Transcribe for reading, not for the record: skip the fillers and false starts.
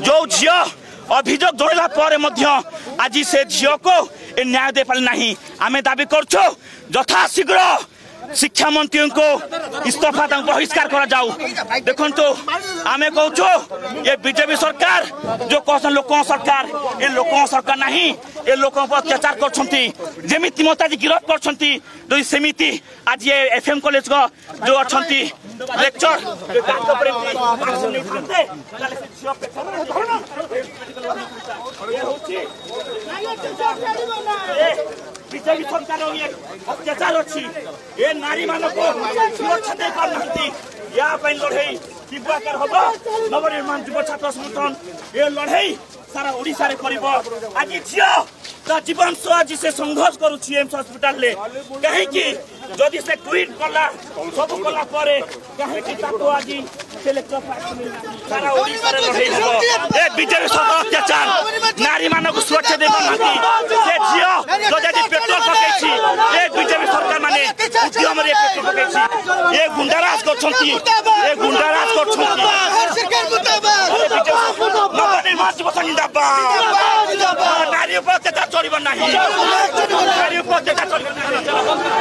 जो झी अभियोग जोड़ला पर आज से झी को न्याय दे पारे नहीं आम दाबी कर यथाशीघ्र शिक्षा मंत्री को इस्तीफा बहिष्कार करा जाऊ। देखो आम कहूँ ये बीजेपी सरकार जो कहते लोक सरकार ये लोक सरकार नहीं ये लोक अत्याचार करमती मताजी गिरफ करमती आज ये एफएम कॉलेज का जो अच्छा लेक्चर बीजेपी सरकार अत्याचार अच्छी ये नारी मान को सुरक्षा दे पारना या लड़ई तीव्रकार हम नवनिर्माण युव छात्र संगठन ये लड़ई सारा ओडिशा रे करिवो। आज झील जीवन सह आज से संघर्ष करुच्ची एम्स हॉस्पिटल ले कहीं जदि से ट्वीट कला सब कला परे कहीं आज से लेक्चर सारा ओडिशा रे लड़ई हो ए बीजेपी सरकार अत्याचार नारी मान को सुरक्षा दे पारना से झील जदि पेट्रोल पकैछि ए बीजेपी सरकार माने उद्यम रे पेट्रोल पकैछि ए गुंडाराज करछंती ए गुंडाराज करछंती नवनिर्माण युव जिंदाबाद नारी पर अत्याचार चलिब नहीं नारी पर अत्याचार चलिब नहीं।